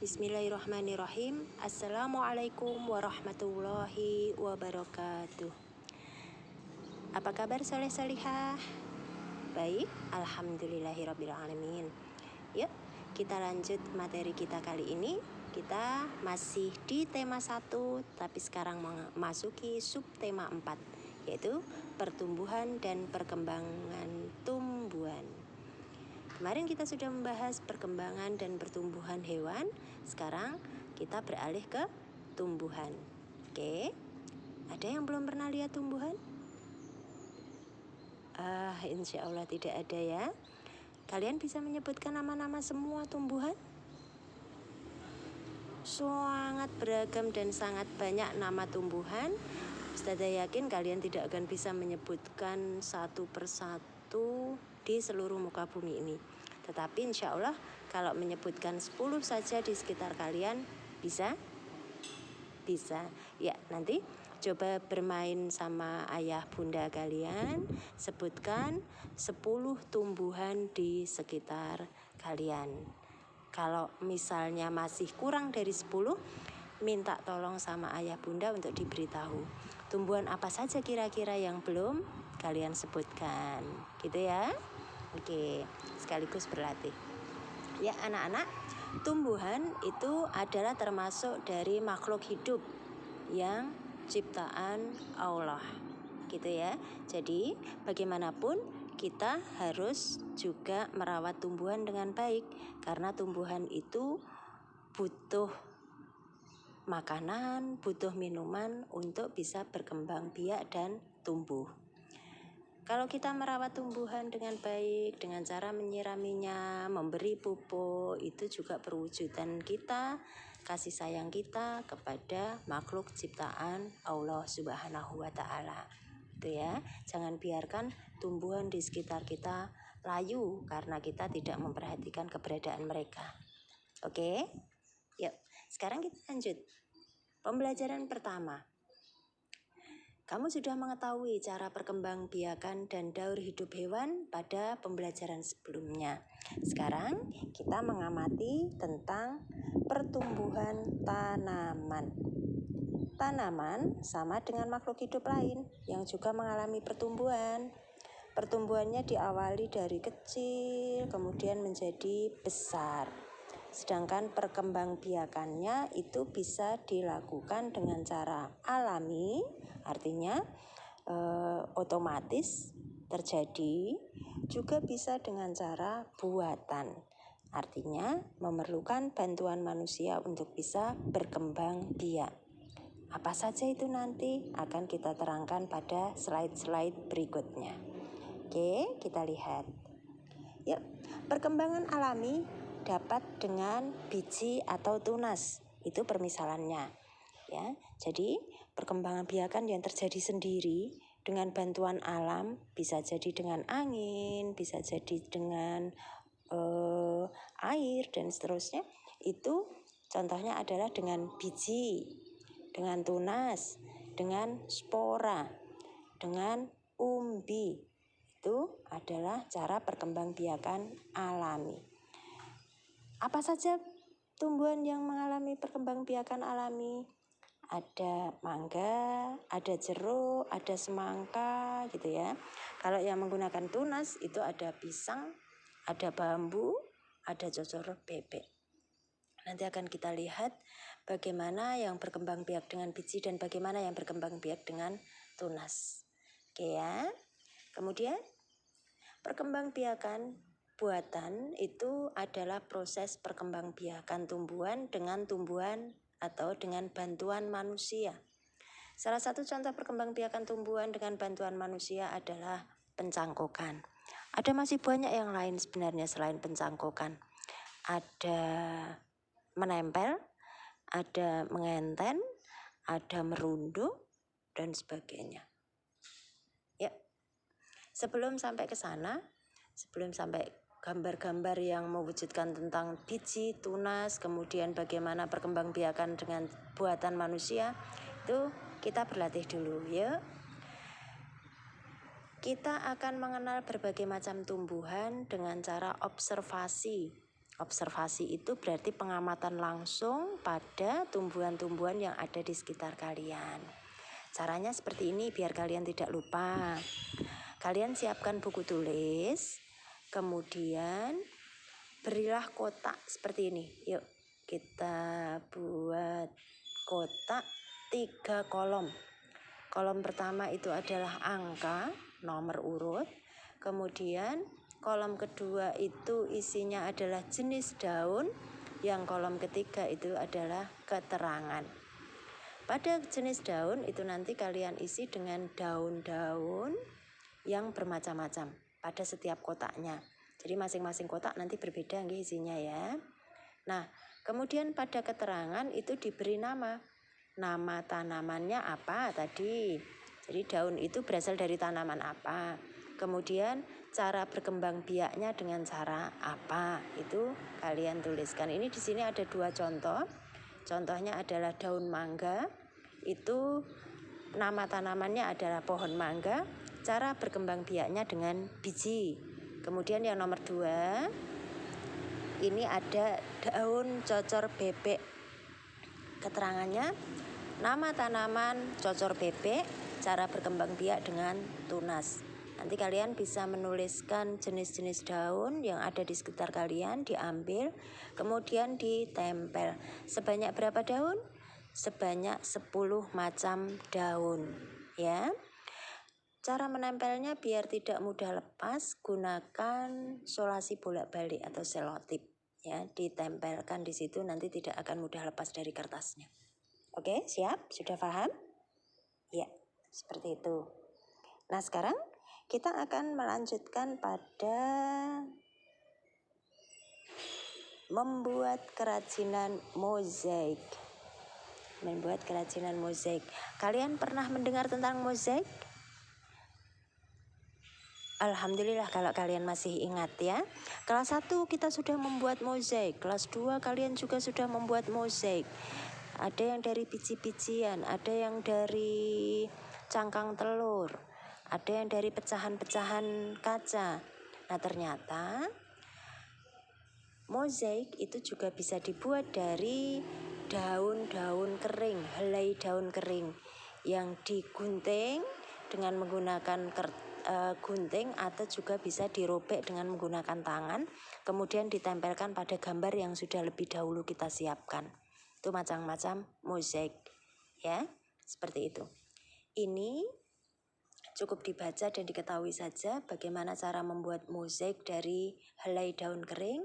Bismillahirrahmanirrahim. Assalamualaikum warahmatullahi wabarakatuh. Apa kabar soleh-solihah? Baik, alhamdulillahirrabbilalamin. Yuk, kita lanjut materi kita kali ini. Kita masih di tema 1, tapi sekarang memasuki subtema 4, yaitu pertumbuhan dan perkembangan tumbuhan. Kemarin kita sudah membahas perkembangan dan pertumbuhan hewan. Sekarang kita beralih ke tumbuhan. Oke, ada yang belum pernah lihat tumbuhan? Insya Allah tidak ada ya. Kalian bisa menyebutkan nama-nama semua tumbuhan? Sangat beragam dan sangat banyak nama tumbuhan. Ustazah yakin kalian tidak akan bisa menyebutkan satu persatu di seluruh muka bumi ini. Tetapi insya Allah kalau menyebutkan 10 saja di sekitar kalian bisa? Bisa. Ya, nanti coba bermain sama ayah bunda kalian, sebutkan 10 tumbuhan di sekitar kalian. Kalau misalnya masih kurang dari 10, minta tolong sama ayah bunda untuk diberitahu tumbuhan apa saja kira-kira yang belum kalian sebutkan, gitu ya. Oke, sekaligus berlatih. Ya anak-anak, tumbuhan itu adalah termasuk dari makhluk hidup yang ciptaan Allah, gitu ya. Jadi bagaimanapun kita harus juga merawat tumbuhan dengan baik, karena tumbuhan itu butuh makanan, butuh minuman untuk bisa berkembang biak dan tumbuh. Kalau kita merawat tumbuhan dengan baik, dengan cara menyiraminya, memberi pupuk, itu juga perwujudan kita, kasih sayang kita kepada makhluk ciptaan Allah Subhanahu wa Ta'ala. Itu ya, jangan biarkan tumbuhan di sekitar kita layu karena kita tidak memperhatikan keberadaan mereka. Oke? Yuk, sekarang kita lanjut. Pembelajaran pertama. Kamu sudah mengetahui cara perkembangbiakan dan daur hidup hewan pada pembelajaran sebelumnya. Sekarang kita mengamati tentang pertumbuhan tanaman. Tanaman sama dengan makhluk hidup lain yang juga mengalami pertumbuhan. Pertumbuhannya diawali dari kecil, kemudian menjadi besar. Sedangkan perkembangbiakannya itu bisa dilakukan dengan cara alami, artinya otomatis terjadi, juga bisa dengan cara buatan, artinya memerlukan bantuan manusia untuk bisa berkembang biak. Apa saja itu nanti akan kita terangkan pada slide-slide berikutnya. Oke, kita lihat. Yuk, perkembangan alami dapat dengan biji atau tunas. Itu permisalannya. Ya, jadi perkembangan biakan yang terjadi sendiri dengan bantuan alam, bisa jadi dengan angin, bisa jadi dengan air dan seterusnya. Itu contohnya adalah dengan biji, dengan tunas, dengan spora, dengan umbi. Itu adalah cara perkembangbiakan alami. Apa saja tumbuhan yang mengalami perkembangbiakan alami? Ada mangga, ada jeruk, ada semangka, gitu ya. Kalau yang menggunakan tunas itu ada pisang, ada bambu, ada cocor bebek. Nanti akan kita lihat bagaimana yang berkembang biak dengan biji dan bagaimana yang berkembang biak dengan tunas. Oke ya. Kemudian perkembangbiakan buatan itu adalah proses perkembangbiakan tumbuhan dengan tumbuhan atau dengan bantuan manusia. Salah satu contoh perkembangbiakan tumbuhan dengan bantuan manusia adalah pencangkokan. Ada masih banyak yang lain sebenarnya selain pencangkokan. Ada menempel, ada mengenten, ada merunduk, dan sebagainya. Ya. Sebelum sampai ke sana, sebelum sampai gambar-gambar yang mewujudkan tentang biji, tunas, kemudian bagaimana perkembangbiakan dengan buatan manusia, itu kita berlatih dulu ya. Kita akan mengenal berbagai macam tumbuhan dengan cara observasi. Observasi itu berarti pengamatan langsung pada tumbuhan-tumbuhan yang ada di sekitar kalian. Caranya seperti ini biar kalian tidak lupa. Kalian siapkan buku tulis, kemudian berilah kotak seperti ini. Yuk kita buat kotak 3 kolom. Kolom pertama itu adalah angka, nomor urut. Kemudian kolom kedua itu isinya adalah jenis daun. Yang kolom ketiga itu adalah keterangan. Pada jenis daun itu nanti kalian isi dengan daun-daun yang bermacam-macam pada setiap kotaknya. Jadi masing-masing kotak nanti berbeda isinya ya. Nah, kemudian pada keterangan itu diberi nama. Nama tanamannya apa tadi? Jadi daun itu berasal dari tanaman apa? Kemudian cara berkembang biaknya dengan cara apa? Itu kalian tuliskan. Ini di sini ada 2 contoh. Contohnya adalah daun mangga. Itu nama tanamannya adalah pohon mangga. Cara berkembang biaknya dengan biji. Kemudian yang nomor 2, ini ada daun cocor bebek. Keterangannya, nama tanaman cocor bebek, cara berkembang biak dengan tunas. Nanti kalian bisa menuliskan jenis-jenis daun yang ada di sekitar kalian, diambil, kemudian ditempel. Sebanyak berapa daun? Sebanyak 10 macam daun, ya. Cara menempelnya biar tidak mudah lepas, gunakan solasi bolak-balik atau selotip. Ya, ditempelkan di situ nanti tidak akan mudah lepas dari kertasnya. Oke, siap? Sudah paham? Ya, seperti itu. Nah, sekarang kita akan melanjutkan pada membuat kerajinan mozaik. Membuat kerajinan mozaik. Kalian pernah mendengar tentang mozaik? Alhamdulillah kalau kalian masih ingat ya. Kelas 1 kita sudah membuat mozaik. Kelas 2 kalian juga sudah membuat mozaik. Ada yang dari biji-bijian, ada yang dari cangkang telur, ada yang dari pecahan-pecahan kaca. Nah, ternyata mozaik itu juga bisa dibuat dari daun-daun kering, helai daun kering yang digunting dengan menggunakan gunting atau juga bisa dirobek dengan menggunakan tangan, kemudian ditempelkan pada gambar yang sudah lebih dahulu kita siapkan. Itu macam-macam mozaik, ya, seperti itu. Ini cukup dibaca dan diketahui saja bagaimana cara membuat mozaik dari helai daun kering.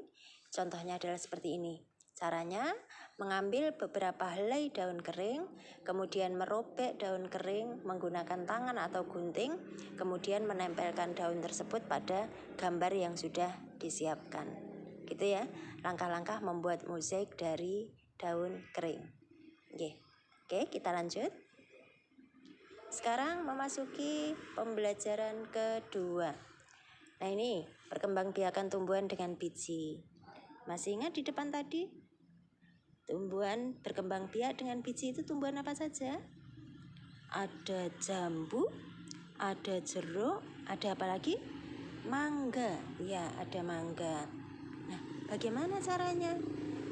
Contohnya adalah seperti ini. Caranya mengambil beberapa helai daun kering, kemudian merobek daun kering menggunakan tangan atau gunting, kemudian menempelkan daun tersebut pada gambar yang sudah disiapkan. Gitu ya, langkah-langkah membuat mozaik dari daun kering. Oke, kita lanjut. Sekarang memasuki pembelajaran kedua. Nah, ini perkembangbiakan tumbuhan dengan biji. Masih ingat di depan tadi? Tumbuhan berkembang biak dengan biji itu tumbuhan apa saja? Ada jambu, ada jeruk, ada apa lagi? Mangga. Ya, ada mangga. Nah, bagaimana caranya?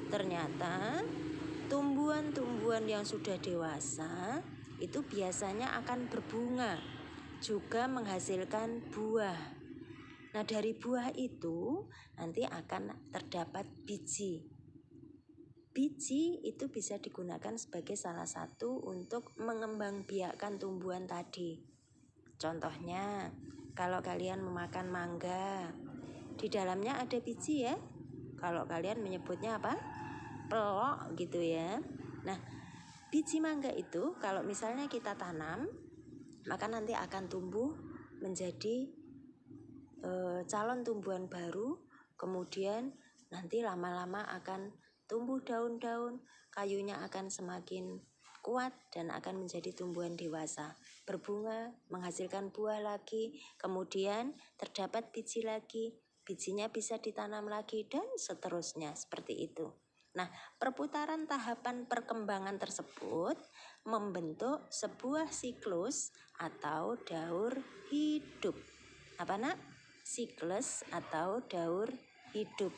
Ternyata tumbuhan-tumbuhan yang sudah dewasa itu biasanya akan berbunga, juga menghasilkan buah. Nah, dari buah itu nanti akan terdapat biji. Biji itu bisa digunakan sebagai salah satu untuk mengembangbiakkan tumbuhan tadi. Contohnya, kalau kalian memakan mangga, di dalamnya ada biji ya. Kalau kalian menyebutnya apa? Pelok gitu ya. Nah, biji mangga itu kalau misalnya kita tanam, maka nanti akan tumbuh menjadi calon tumbuhan baru. Kemudian nanti lama-lama akan tumbuh daun-daun, kayunya akan semakin kuat dan akan menjadi tumbuhan dewasa, berbunga, menghasilkan buah lagi, kemudian terdapat biji lagi, bijinya bisa ditanam lagi dan seterusnya seperti itu. Nah, perputaran tahapan perkembangan tersebut membentuk sebuah siklus atau daur hidup. Apa nak? Siklus atau daur hidup.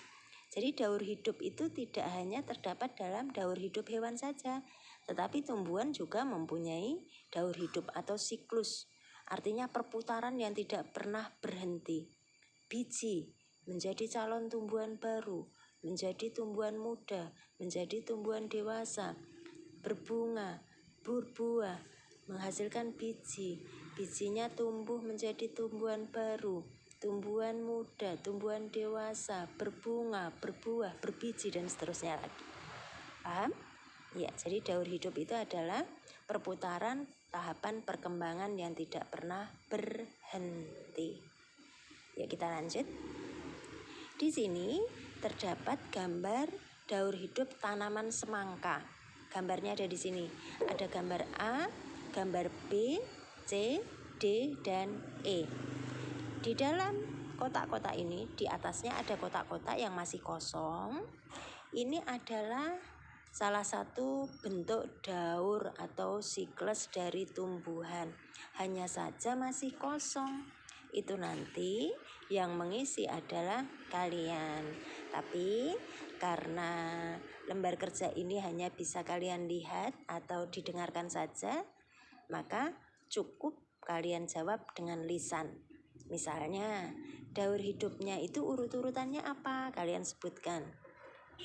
Jadi daur hidup itu tidak hanya terdapat dalam daur hidup hewan saja, tetapi tumbuhan juga mempunyai daur hidup atau siklus. Artinya perputaran yang tidak pernah berhenti. Biji menjadi calon tumbuhan baru, menjadi tumbuhan muda, menjadi tumbuhan dewasa, berbunga, berbuah, menghasilkan biji. Bijinya tumbuh menjadi tumbuhan baru, tumbuhan muda, tumbuhan dewasa, berbunga, berbuah, berbiji, dan seterusnya lagi. Paham? Ya, jadi daur hidup itu adalah perputaran tahapan perkembangan yang tidak pernah berhenti. Ya, kita lanjut. Di sini terdapat gambar daur hidup tanaman semangka. Gambarnya ada di sini. Ada gambar A, gambar B, C, D, dan E. Di dalam kotak-kotak ini, di atasnya ada kotak-kotak yang masih kosong. Ini adalah salah satu bentuk daur atau siklus dari tumbuhan. Hanya saja masih kosong. Itu nanti yang mengisi adalah kalian. Tapi karena lembar kerja ini hanya bisa kalian lihat atau didengarkan saja, maka cukup kalian jawab dengan lisan. Misalnya, daur hidupnya itu urut-urutannya apa? Kalian sebutkan.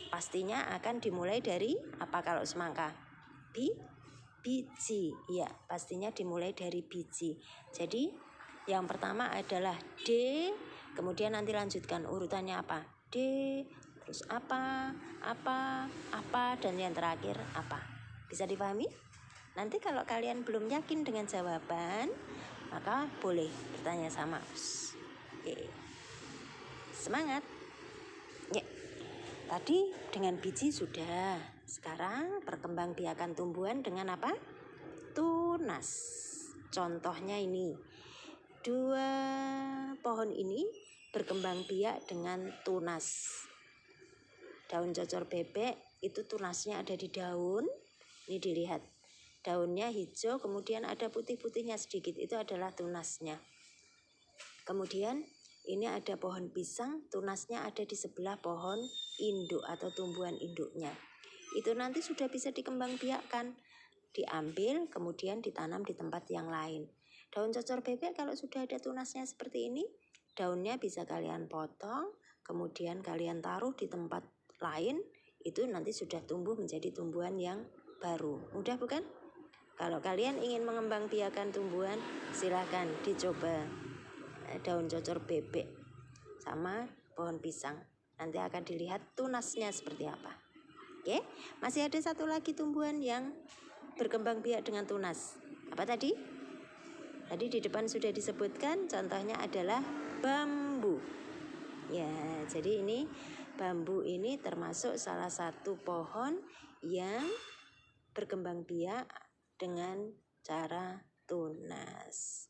Pastinya akan dimulai dari apa kalau semangka? Biji. Ya, pastinya dimulai dari biji. Jadi yang pertama adalah D, kemudian nanti lanjutkan urutannya apa? D, terus apa, dan yang terakhir apa? Bisa dipahami? Nanti kalau kalian belum yakin dengan jawaban, maka boleh bertanya sama Us. Semangat. Ya. Tadi dengan biji sudah. Sekarang perkembangbiakan tumbuhan dengan apa? Tunas. Contohnya ini. 2 pohon ini berkembang biak dengan tunas. Daun cocor bebek itu tunasnya ada di daun. Ini dilihat. Daunnya hijau, kemudian ada putih-putihnya sedikit. Itu adalah tunasnya. Kemudian ini ada pohon pisang, tunasnya ada di sebelah pohon induk atau tumbuhan induknya. Itu nanti sudah bisa dikembangbiakkan. Diambil, kemudian ditanam di tempat yang lain. Daun cocor bebek kalau sudah ada tunasnya seperti ini, daunnya bisa kalian potong, kemudian kalian taruh di tempat lain, itu nanti sudah tumbuh menjadi tumbuhan yang baru. Mudah bukan? Kalau kalian ingin mengembangbiakan tumbuhan, silakan dicoba daun cocor bebek sama pohon pisang. Nanti akan dilihat tunasnya seperti apa. Oke, masih ada satu lagi tumbuhan yang berkembang biak dengan tunas. Apa tadi? Tadi di depan sudah disebutkan, contohnya adalah bambu. Ya, jadi ini bambu ini termasuk salah satu pohon yang berkembang biak dengan cara tunas.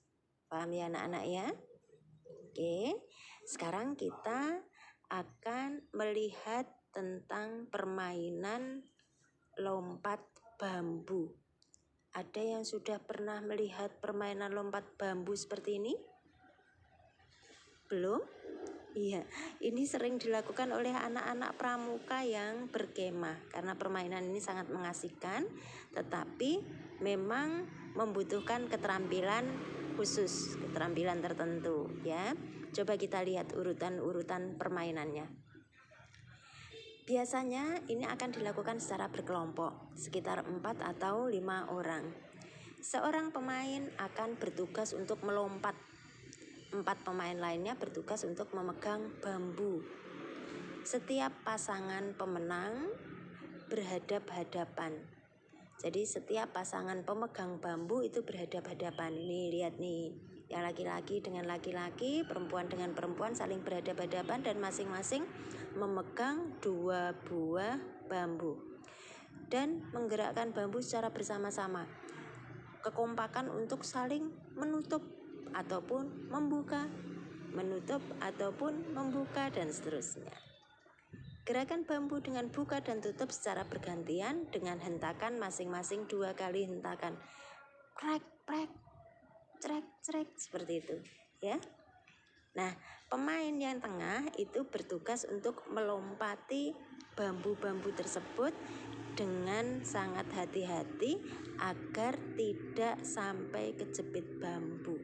Paham ya anak-anak ya? Oke, sekarang kita akan melihat tentang permainan lompat bambu. Ada yang sudah pernah melihat permainan lompat bambu seperti ini? Belum? Iya, ini sering dilakukan oleh anak-anak pramuka yang berkemah karena permainan ini sangat mengasihkan, tetapi memang membutuhkan keterampilan khusus, keterampilan tertentu ya. Coba kita lihat urutan-urutan permainannya. Biasanya ini akan dilakukan secara berkelompok, sekitar 4 atau 5 orang. Seorang pemain akan bertugas untuk melompat. 4 pemain lainnya bertugas untuk memegang bambu. Setiap pasangan pemenang berhadap-hadapan. Jadi setiap pasangan pemegang bambu itu berhadap-hadapan. Nih, lihat nih. Yang laki-laki dengan laki-laki, perempuan dengan perempuan saling berhadap-hadapan dan masing-masing memegang 2 buah bambu dan menggerakkan bambu secara bersama-sama. Kekompakan untuk saling menutup ataupun membuka, menutup ataupun membuka, dan seterusnya. Gerakan bambu dengan buka dan tutup secara bergantian dengan hentakan masing-masing 2 kali hentakan. Krek, krek, crek, crek, seperti itu ya. Nah, pemain yang tengah itu bertugas untuk melompati bambu-bambu tersebut dengan sangat hati-hati agar tidak sampai kejepit bambu.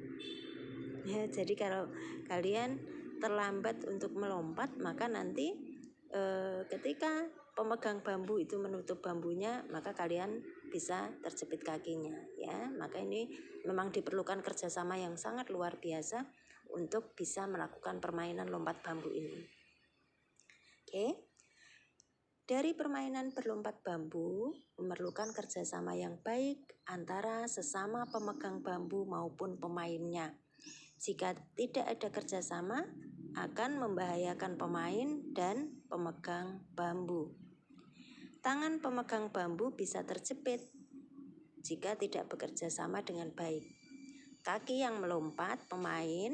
Ya, jadi kalau kalian terlambat untuk melompat, maka nanti ketika pemegang bambu itu menutup bambunya, maka kalian bisa terjepit kakinya, ya. Maka ini memang diperlukan kerjasama yang sangat luar biasa untuk bisa melakukan permainan lompat bambu ini. Oke. Dari permainan berlompat bambu memerlukan kerjasama yang baik antara sesama pemegang bambu maupun pemainnya. Jika tidak ada kerjasama, akan membahayakan pemain dan pemegang bambu. Tangan pemegang bambu bisa terjepit jika tidak bekerja sama dengan baik. Kaki yang melompat pemain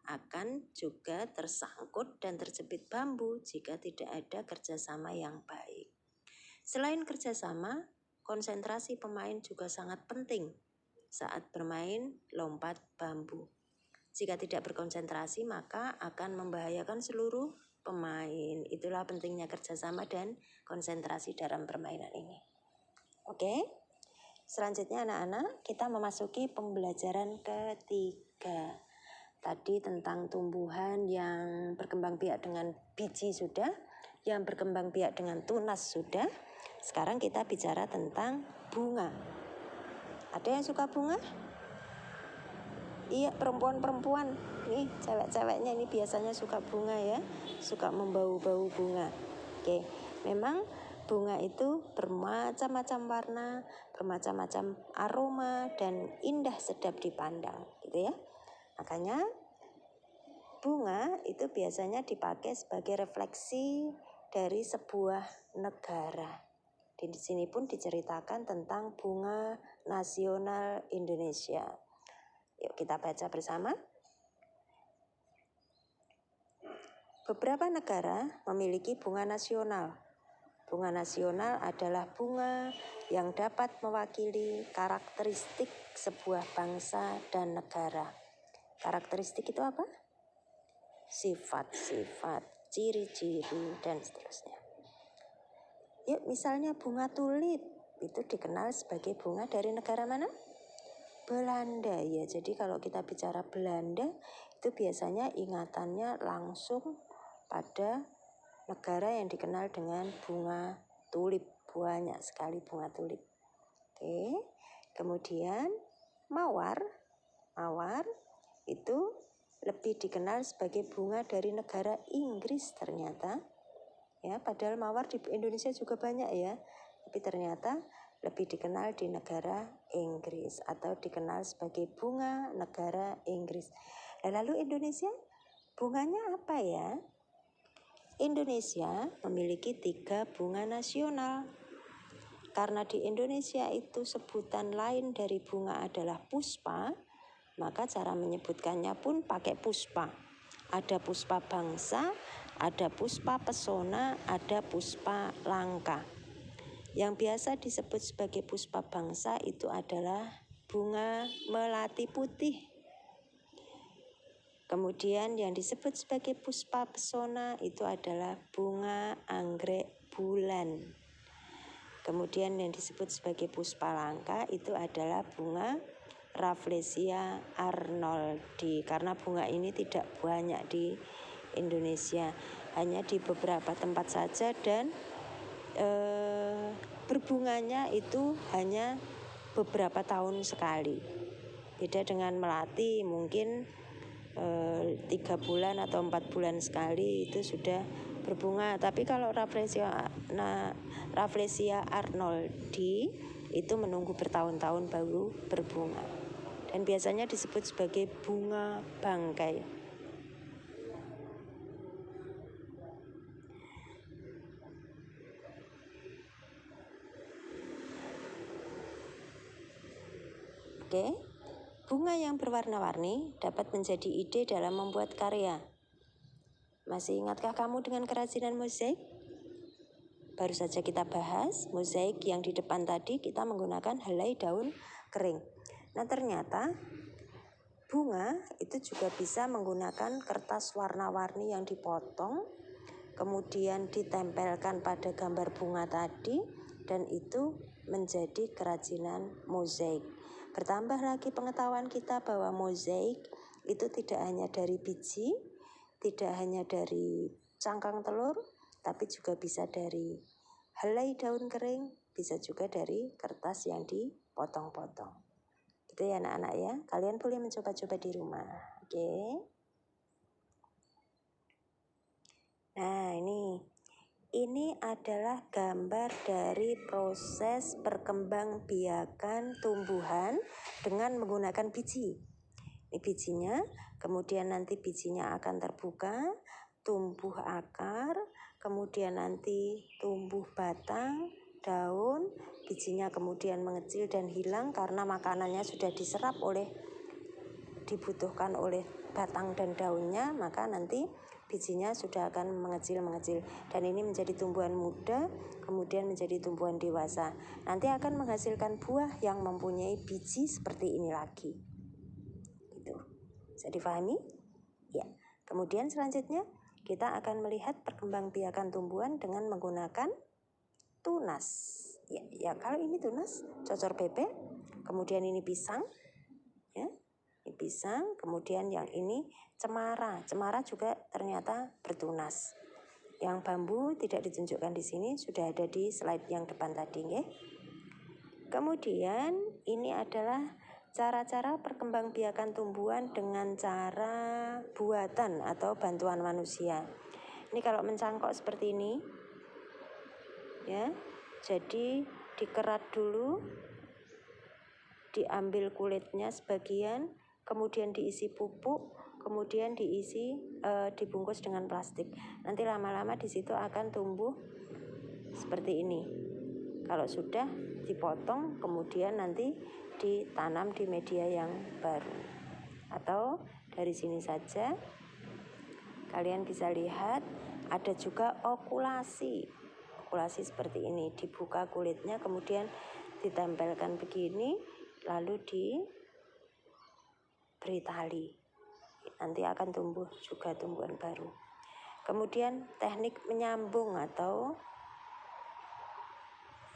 akan juga tersangkut dan terjepit bambu jika tidak ada kerjasama yang baik. Selain kerjasama, konsentrasi pemain juga sangat penting saat bermain lompat bambu. Jika tidak berkonsentrasi, maka akan membahayakan seluruh pemain. Itulah pentingnya kerjasama dan konsentrasi dalam permainan ini. Oke, selanjutnya anak-anak, kita memasuki pembelajaran ketiga. Tadi tentang tumbuhan yang berkembang biak dengan biji sudah, yang berkembang biak dengan tunas sudah. Sekarang kita bicara tentang bunga. Ada yang suka bunga? Iya, perempuan-perempuan. Nih, cewek-ceweknya ini biasanya suka bunga ya, suka membau-bau bunga. Oke, memang bunga itu bermacam-macam warna, bermacam-macam aroma, dan indah sedap dipandang, gitu ya. Makanya bunga itu biasanya dipakai sebagai refleksi dari sebuah negara. Di sini pun diceritakan tentang bunga nasional Indonesia. Yuk kita baca bersama. Beberapa negara memiliki bunga nasional. Bunga nasional adalah bunga yang dapat mewakili karakteristik sebuah bangsa dan negara. Karakteristik itu apa? Sifat-sifat, ciri-ciri, dan seterusnya. Yuk, misalnya bunga tulip itu dikenal sebagai bunga dari negara mana? Belanda ya. Jadi kalau kita bicara Belanda itu biasanya ingatannya langsung pada negara yang dikenal dengan bunga tulip. Banyak sekali bunga tulip. Oke. Kemudian mawar. Mawar itu lebih dikenal sebagai bunga dari negara Inggris ternyata. Ya, padahal mawar di Indonesia juga banyak ya. Tapi ternyata lebih dikenal di negara Inggris atau dikenal sebagai bunga negara Inggris. Lalu Indonesia, bunganya apa ya? Indonesia memiliki 3 bunga nasional. Karena di Indonesia itu sebutan lain dari bunga adalah puspa, maka cara menyebutkannya pun pakai puspa. Ada puspa bangsa, ada puspa pesona, ada puspa langka. Yang biasa disebut sebagai puspa bangsa itu adalah bunga melati putih. Kemudian yang disebut sebagai puspa pesona itu adalah bunga anggrek bulan. Kemudian yang disebut sebagai puspa langka itu adalah bunga Rafflesia arnoldi. Karena bunga ini tidak banyak di Indonesia, hanya di beberapa tempat saja dan berbunganya itu hanya beberapa tahun sekali. Beda dengan melati mungkin 3 bulan atau 4 bulan sekali itu sudah berbunga. Tapi kalau Rafflesia arnoldi itu menunggu bertahun-tahun baru berbunga. Dan biasanya disebut sebagai bunga bangkai. Oke, bunga yang berwarna-warni dapat menjadi ide dalam membuat karya. Masih ingatkah kamu dengan kerajinan mozaik? Baru saja kita bahas mozaik yang di depan tadi kita menggunakan helai daun kering. Nah ternyata bunga itu juga bisa menggunakan kertas warna-warni yang dipotong, kemudian ditempelkan pada gambar bunga tadi, dan itu menjadi kerajinan mozaik. Bertambah lagi pengetahuan kita bahwa mozaik itu tidak hanya dari biji, tidak hanya dari cangkang telur, tapi juga bisa dari helai daun kering, bisa juga dari kertas yang dipotong-potong. Gitu ya anak-anak ya. Kalian boleh mencoba-coba di rumah. Oke. Nah, ini adalah gambar dari proses perkembangbiakan tumbuhan dengan menggunakan biji. Ini bijinya, kemudian nanti bijinya akan terbuka, tumbuh akar, kemudian nanti tumbuh batang, daun, bijinya kemudian mengecil dan hilang karena makanannya sudah dibutuhkan oleh batang dan daunnya, maka nanti bijinya sudah akan mengecil dan ini menjadi tumbuhan muda, kemudian menjadi tumbuhan dewasa. Nanti akan menghasilkan buah yang mempunyai biji seperti ini lagi. Gitu. Bisa difahami? Ya. Kemudian selanjutnya kita akan melihat perkembangbiakan tumbuhan dengan menggunakan tunas. Ya, kalau ini tunas, cocor bebek, kemudian ini pisang, ya. Ini pisang, kemudian yang ini cemara. Cemara juga ternyata bertunas. Yang bambu tidak ditunjukkan di sini, sudah ada di slide yang depan tadi, ya. Kemudian ini adalah cara-cara perkembangbiakan tumbuhan dengan cara buatan atau bantuan manusia. Ini kalau mencangkok seperti ini, ya. Jadi dikerat dulu, diambil kulitnya sebagian, kemudian diisi pupuk, kemudian dibungkus dengan plastik. Nanti lama-lama di situ akan tumbuh seperti ini. Kalau sudah dipotong, kemudian nanti ditanam di media yang baru. Atau dari sini saja kalian bisa lihat ada juga okulasi. Okulasi seperti ini, dibuka kulitnya, kemudian ditempelkan begini, lalu diberi tali. Nanti akan tumbuh juga tumbuhan baru. Kemudian teknik menyambung atau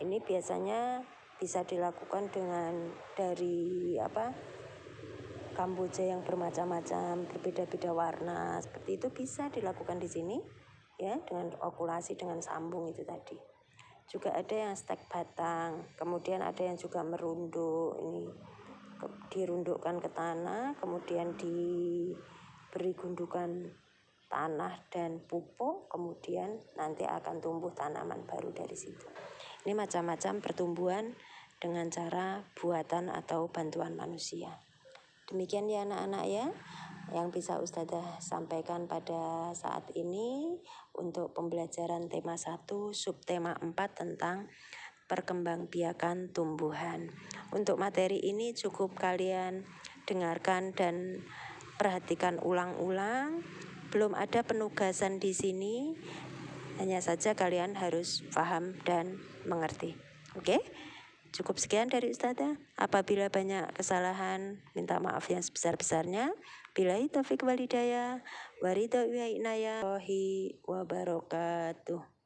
ini biasanya bisa dilakukan dari kamboja yang bermacam-macam, berbeda-beda warna, seperti itu bisa dilakukan di sini, ya, dengan okulasi dengan sambung itu tadi. Juga ada yang stek batang, kemudian ada yang juga merunduk, ini dirundukkan ke tanah, kemudian diberi gundukan tanah dan pupuk, kemudian nanti akan tumbuh tanaman baru dari situ. Ini macam-macam pertumbuhan dengan cara buatan atau bantuan manusia. Demikian ya anak-anak ya, yang bisa Ustadzah sampaikan pada saat ini untuk pembelajaran tema 1, subtema 4 tentang perkembangbiakan tumbuhan. Untuk materi ini cukup kalian dengarkan dan perhatikan ulang-ulang. Belum ada penugasan di sini, hanya saja kalian harus paham dan mengerti. Oke? Cukup sekian dari Ustadzah. Apabila banyak kesalahan, minta maaf yang sebesar-besarnya. Billahi taufiq wal hidayah. Waridho wa inayah. Wabarakatuh.